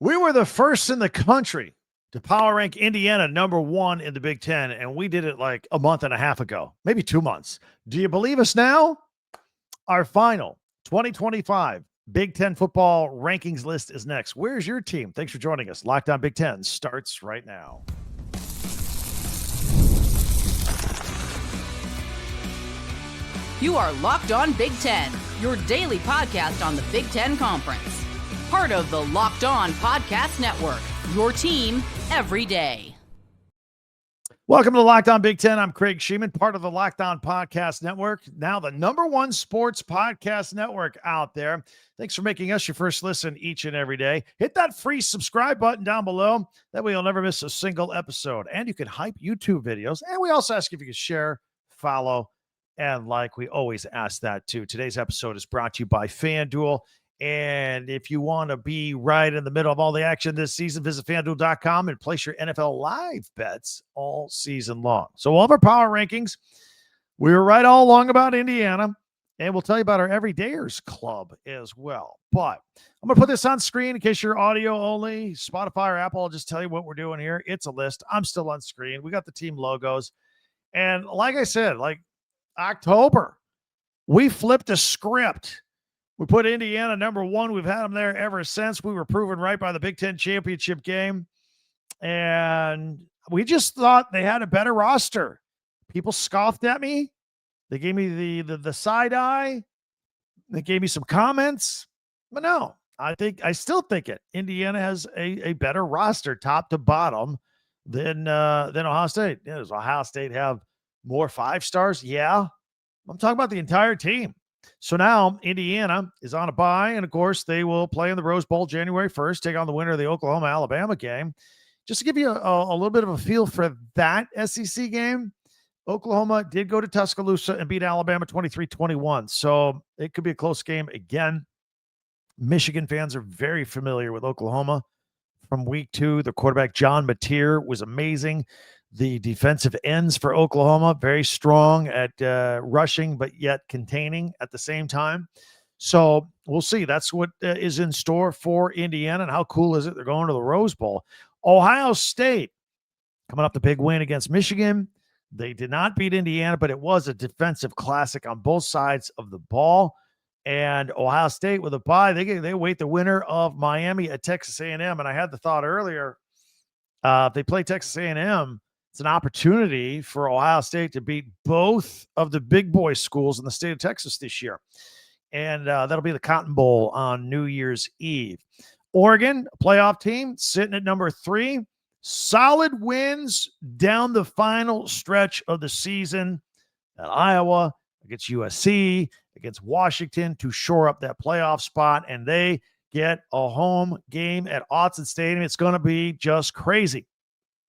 We were the first in the country to power rank Indiana number 1 in the Big Ten, and we did it like a month and a half ago, maybe 2 months. Do you believe us now? Our final 2025 Big Ten football rankings list is next. Where's your team? Thanks for joining us. Locked On Big Ten starts right now. You are Locked On Big Ten, your daily podcast on the Big Ten Conference. Part of the Locked On Podcast Network, your team every day. Welcome to Locked On Big Ten. I'm Craig Shemon, part of the Locked On Podcast Network, now the #1 sports podcast network out there. Thanks for making us your first listen each and every day. Hit that free subscribe button down below. That way you'll never miss a single episode. And you can hype YouTube videos. And we also ask if you can share, follow, and like. We always ask that too. Today's episode is brought to you by FanDuel. And if you want to be right in the middle of all the action this season, visit FanDuel.com and place your NFL live bets all season long. So all of our power rankings, we were right all along about Indiana, and we'll tell you about our Everydayers Club as well. But I'm going to put this on screen in case you're audio only, Spotify or Apple. I'll just tell you what we're doing here. It's a list. I'm still on screen. We got the team logos. And like I said, like October, we flipped a script. We put Indiana number 1. We've had them there ever since. We were proven right by the Big Ten championship game. And we just thought they had a better roster. People scoffed at me. They gave me the side eye. They gave me some comments. But no, I still think it. Indiana has a better roster top to bottom than Ohio State. Does Ohio State have more 5 stars? Yeah. I'm talking about the entire team. So now Indiana is on a bye, and of course they will play in the Rose Bowl January 1st, take on the winner of the Oklahoma-Alabama game. Just to give you a little bit of a feel for that SEC game, Oklahoma did go to Tuscaloosa and beat Alabama 23-21. So it could be a close game again. Michigan fans are very familiar with Oklahoma from week 2. The quarterback, John Mateer, was amazing. The defensive ends for Oklahoma, very strong at rushing, but yet containing at the same time. So we'll see. That's what is in store for Indiana. And how cool is it? They're going to the Rose Bowl. Ohio State coming up the big win against Michigan. They did not beat Indiana, but it was a defensive classic on both sides of the ball. And Ohio State with a bye, they await the winner of Miami at Texas A&M. And I had the thought earlier, if they play Texas A&M, it's an opportunity for Ohio State to beat both of the big boy schools in the state of Texas this year. And that'll be the Cotton Bowl on New Year's Eve. Oregon, a playoff team, sitting at number 3. Solid wins down the final stretch of the season at Iowa, against USC, against Washington to shore up that playoff spot. And they get a home game at Autzen Stadium. It's going to be just crazy.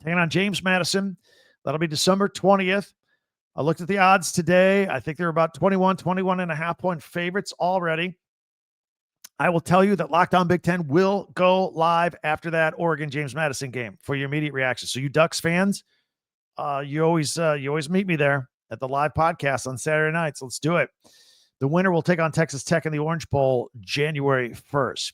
Taking on James Madison. That'll be December 20th. I looked at the odds today. I think they're about 21 and a half point favorites already. I will tell you that Locked On Big Ten will go live after that Oregon James Madison game for your immediate reaction. So you Ducks fans, you always meet me there at the live podcast on Saturday nights. Let's do it. The winner will take on Texas Tech in the Orange Bowl January 1st.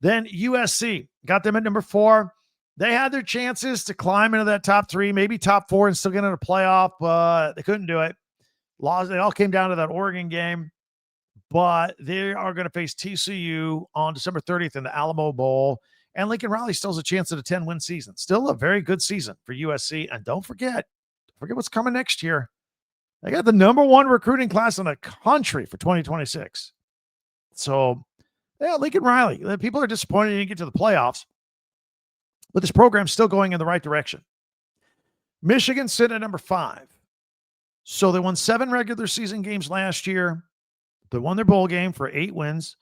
Then USC, got them at number 4. They had their chances to climb into that top 3, maybe top 4, and still get into a playoff, but they couldn't do it. They all came down to that Oregon game, but they are going to face TCU on December 30th in the Alamo Bowl, and Lincoln Riley still has a chance at a 10-win season. Still a very good season for USC, and don't forget what's coming next year. They got the number 1 recruiting class in the country for 2026. So, yeah, Lincoln Riley. People are disappointed he didn't get to the playoffs. But this program's still going in the right direction. Michigan sit at number 5. So they won 7 regular season games last year. They won their bowl game for 8 wins.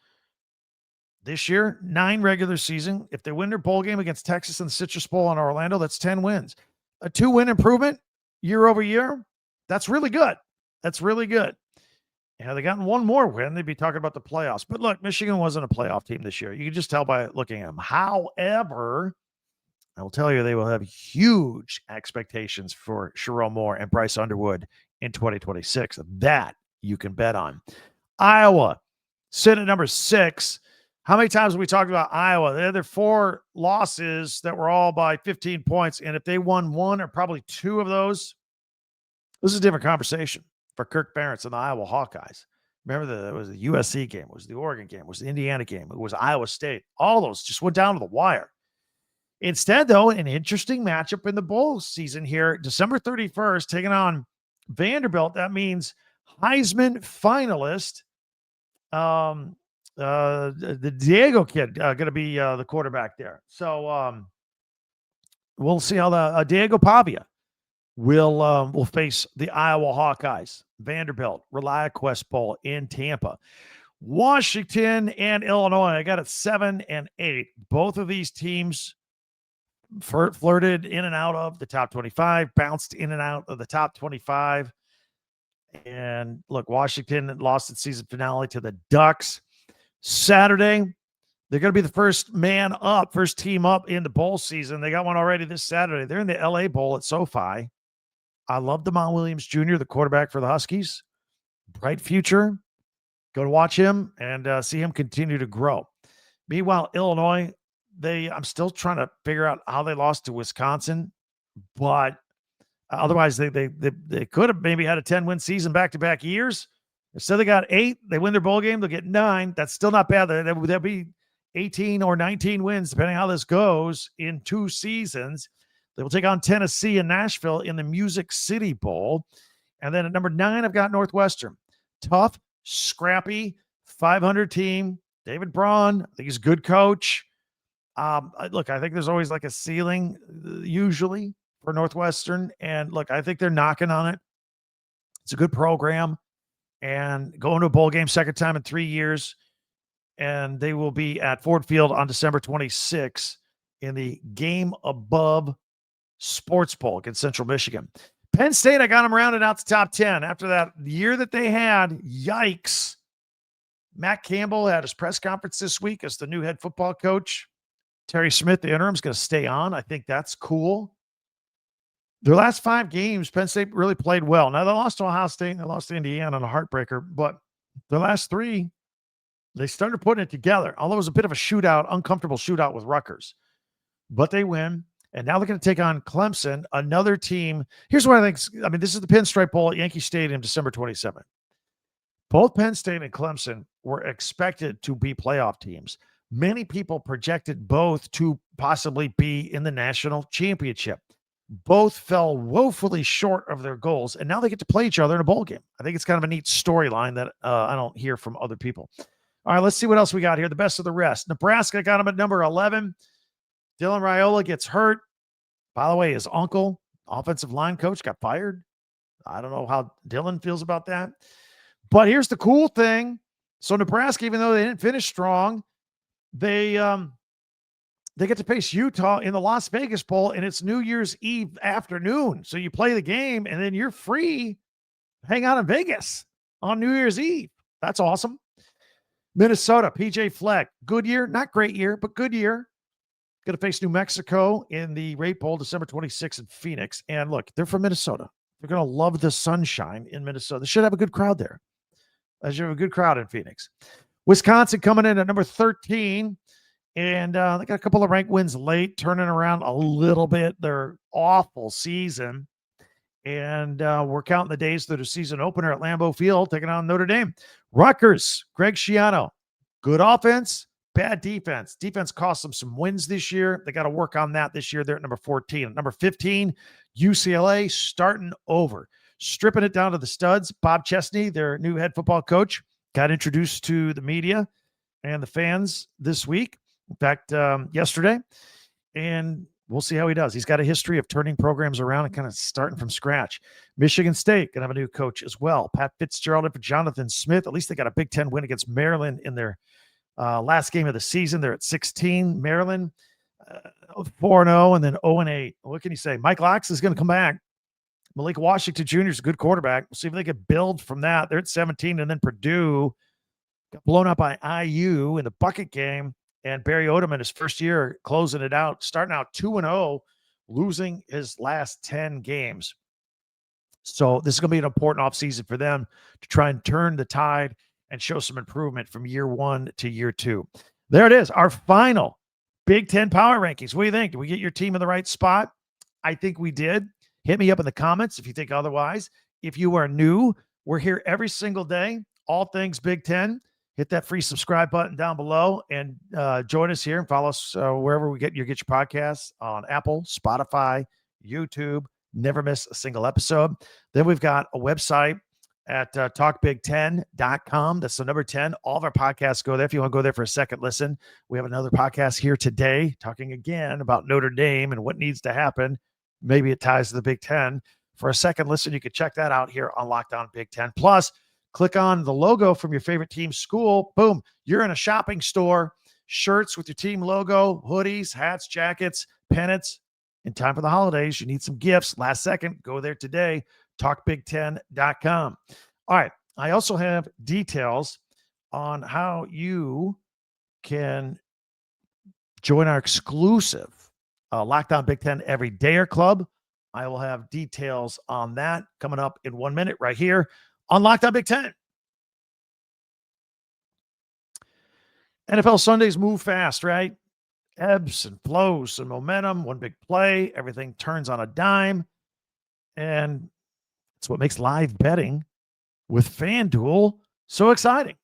This year, 9 regular season. If they win their bowl game against Texas in the Citrus Bowl in Orlando, that's 10 wins. A 2-win improvement year over year. That's really good. That's really good. Had they gotten 1 more win, they'd be talking about the playoffs. But look, Michigan wasn't a playoff team this year. You can just tell by looking at them. However, I will tell you, they will have huge expectations for Sherrone Moore and Bryce Underwood in 2026. That you can bet on. Iowa, sit at number 6. How many times have we talked about Iowa? The other 4 losses that were all by 15 points. And if they won 1 or probably 2 of those, this is a different conversation for Kirk Ferentz and the Iowa Hawkeyes. Remember, it was the USC game, it was the Oregon game, it was the Indiana game, it was Iowa State. All those just went down to the wire. Instead, though, an interesting matchup in the bowl season here, December 31st, taking on Vanderbilt. That means Heisman finalist, the Diego kid, going to be the quarterback there. So we'll see how the Diego Pavia will face the Iowa Hawkeyes. Vanderbilt, ReliaQuest Bowl in Tampa. Washington and Illinois, I got it 7 and 8. Both of these teams flirted in and out of the top 25, bounced in and out of the top 25. And look, Washington lost its season finale to the Ducks. Saturday, they're going to be the first team up in the bowl season. They got one already this Saturday. They're in the LA Bowl at SoFi. I love Damon Williams Jr., the quarterback for the Huskies. Bright future. Go to watch him and see him continue to grow. Meanwhile, Illinois, I'm still trying to figure out how they lost to Wisconsin, but otherwise they could have maybe had a 10-win season back-to-back years. Instead they got 8. They win their bowl game, they'll get 9. That's still not bad. There'll be 18 or 19 wins, depending on how this goes, in 2 seasons. They will take on Tennessee and Nashville in the Music City Bowl. And then at number 9, I've got Northwestern. Tough, scrappy, 500 team. David Braun, I think he's a good coach. Look, I think there's always like a ceiling usually for Northwestern. And look, I think they're knocking on it. It's a good program. And going to a bowl game, second time in 3 years. And they will be at Ford Field on December 26th in the Game Above Sports Bowl against Central Michigan. Penn State, I got them rounded out to top 10. After that year that they had, yikes. Matt Campbell had his press conference this week as the new head football coach. Terry Smith, the interim, is going to stay on. I think that's cool. Their last 5 games, Penn State really played well. Now, they lost to Ohio State and they lost to Indiana on a heartbreaker, but their last 3, they started putting it together, although it was a bit of a shootout, uncomfortable shootout with Rutgers. But they win, and now they're going to take on Clemson, another team. Here's what I think. This is the Pinstripe Bowl at Yankee Stadium, December 27th. Both Penn State and Clemson were expected to be playoff teams. Many people projected both to possibly be in the national championship. Both fell woefully short of their goals, and now they get to play each other in a bowl game. I think it's kind of a neat storyline that I don't hear from other people. All right, let's see what else we got here. The best of the rest. Nebraska got him at number 11. Dylan Raiola gets hurt. By the way, his uncle, offensive line coach, got fired. I don't know how Dylan feels about that. But here's the cool thing. So Nebraska, even though they didn't finish strong, they get to face Utah in the Las Vegas Bowl, and it's New Year's Eve afternoon. So you play the game, and then you're free. Hang out in Vegas on New Year's Eve. That's awesome. Minnesota, PJ Fleck. Good year. Not great year, but good year. Going to face New Mexico in the Rate Bowl, December 26th in Phoenix. And look, they're from Minnesota. They're going to love the sunshine in Minnesota. They should have a good crowd there. They should have a good crowd in Phoenix. Wisconsin coming in at number 13. And they got a couple of ranked wins late, turning around a little bit their awful season. And we're counting the days to the season opener at Lambeau Field, taking on Notre Dame. Rutgers, Craig Shemon. Good offense, bad defense. Defense cost them some wins this year. They got to work on that this year. They're at number 14. At number 15, UCLA starting over. Stripping it down to the studs. Bob Chesney, their new head football coach, got introduced to the media and the fans this week. In fact, yesterday. And we'll see how he does. He's got a history of turning programs around and kind of starting from scratch. Michigan State going to have a new coach as well. Pat Fitzgerald and for Jonathan Smith. At least they got a Big Ten win against Maryland in their last game of the season. They're at 16. Maryland 4-0 and then 0-8. What can you say? Mike Lax is going to come back. Malik Washington Jr. is a good quarterback. We'll see if they can build from that. They're at 17. And then Purdue got blown out by IU in the bucket game. And Barry Odom in his first year closing it out, starting out 2-0, losing his last 10 games. So this is going to be an important offseason for them to try and turn the tide and show some improvement from year 1 to year 2. There it is. Our final Big Ten Power Rankings. What do you think? Did we get your team in the right spot? I think we did. Hit me up in the comments if you think otherwise. If you are new, we're here every single day, all things Big Ten. Hit that free subscribe button down below and join us here and follow us wherever you get your podcasts on Apple, Spotify, YouTube. Never miss a single episode. Then we've got a website at talkbig10.com. That's the number 10. All of our podcasts go there. If you want to go there for a second listen, we have another podcast here today talking again about Notre Dame and what needs to happen. Maybe it ties to the Big Ten. For a second listen, you can check that out here on Locked On Big Ten. Plus, click on the logo from your favorite team's school. Boom. You're in a shopping store. Shirts with your team logo, hoodies, hats, jackets, pennants. In time for the holidays, you need some gifts. Last second, go there today. TalkBig10.com. All right. I also have details on how you can join our exclusive Locked On Big Ten Every Dayer Club. I will have details on that coming up in 1 minute right here on Locked On Big Ten. NFL Sundays move fast, right? Ebbs and flows and momentum, one big play, everything turns on a dime. And it's what makes live betting with FanDuel so exciting.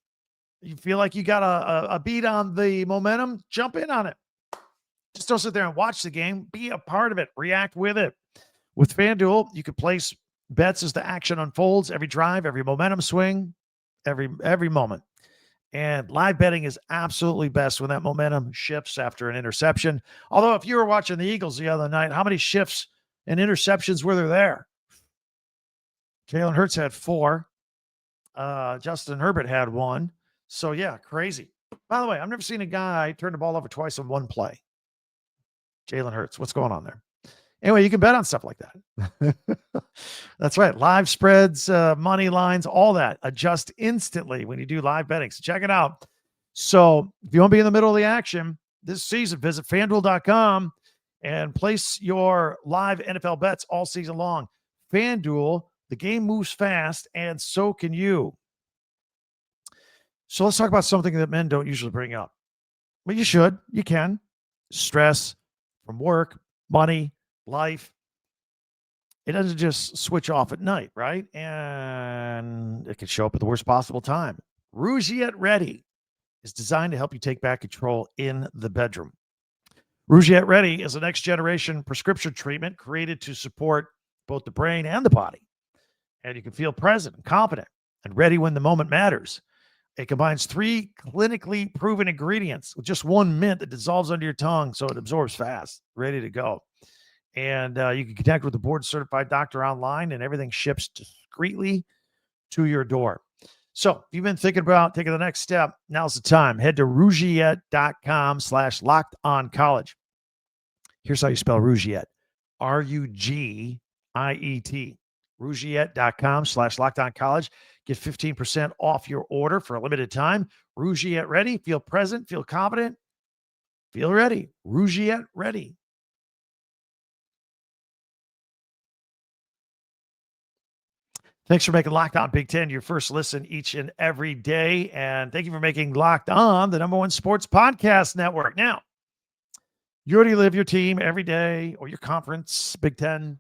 You feel like you got a beat on the momentum, jump in on it. Just don't sit there and watch the game. Be a part of it. React with it. With FanDuel, you can place bets as the action unfolds, every drive, every momentum swing, every moment. And live betting is absolutely best when that momentum shifts after an interception. Although if you were watching the Eagles the other night, how many shifts and interceptions were there? Jalen Hurts had 4. Justin Herbert had 1. So, yeah, crazy. By the way, I've never seen a guy turn the ball over twice in one play. Jalen Hurts, what's going on there? Anyway, you can bet on stuff like that. That's right. Live spreads, money lines, all that. Adjust instantly when you do live betting. So check it out. So if you want to be in the middle of the action this season, visit FanDuel.com and place your live NFL bets all season long. FanDuel, the game moves fast, and so can you. So let's talk about something that men don't usually bring up. But you should. You can. Stress from work, money, life. It doesn't just switch off at night, right? And it can show up at the worst possible time. Rouge Yet Ready is designed to help you take back control in the bedroom. Rouge Yet Ready is a next generation prescription treatment created to support both the brain and the body. And you can feel present and confident and ready when the moment matters. It combines 3 clinically proven ingredients with just 1 mint that dissolves under your tongue so it absorbs fast, ready to go. And you can connect with a board-certified doctor online, and everything ships discreetly to your door. So if you've been thinking about taking the next step, now's the time. Head to rougiet.com/lockedoncollege. Here's how you spell Rougiet. Rugiet. Rougiet.com/lockedoncollege. Get 15% off your order for a limited time. Rouge Yet Ready. Feel present. Feel confident. Feel ready. Rouge Yet Ready. Thanks for making Locked On Big Ten your first listen each and every day. And thank you for making Locked On the #1 sports podcast network. Now, you already live your team every day or your conference, Big Ten.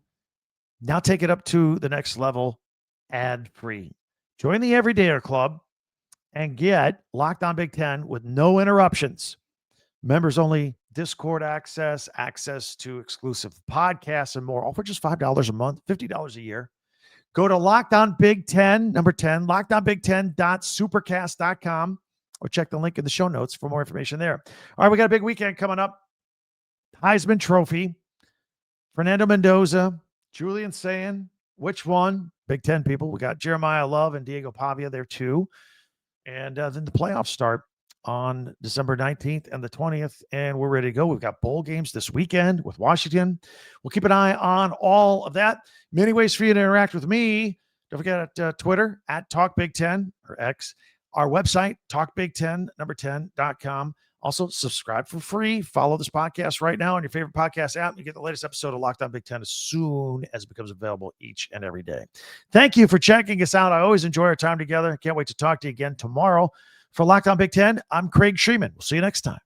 Now take it up to the next level, ad-free. Join the Everydayer Club and get Locked On Big Ten with no interruptions. Members only Discord access to exclusive podcasts and more, all for just $5 a month, $50 a year. Go to Locked On Big Ten, number 10, lockedonbig10.supercast.com, or check the link in the show notes for more information there. All right, we got a big weekend coming up. Heisman Trophy, Fernando Mendoza, Julian Sayin. Which one? Big Ten people. We got Jeremiyah Love and Diego Pavia there too. And then the playoffs start on December 19th and the 20th, and we're ready to go. We've got bowl games this weekend with Washington. We'll keep an eye on all of that. Many ways for you to interact with me. Don't forget Twitter at TalkBig10 or X. Our website, talkbig10.com. Also, subscribe for free. Follow this podcast right now on your favorite podcast app. You get the latest episode of Locked On Big Ten as soon as it becomes available each and every day. Thank you for checking us out. I always enjoy our time together. Can't wait to talk to you again tomorrow For Locked On Big Ten, I'm Craig Shemon. We'll see you next time.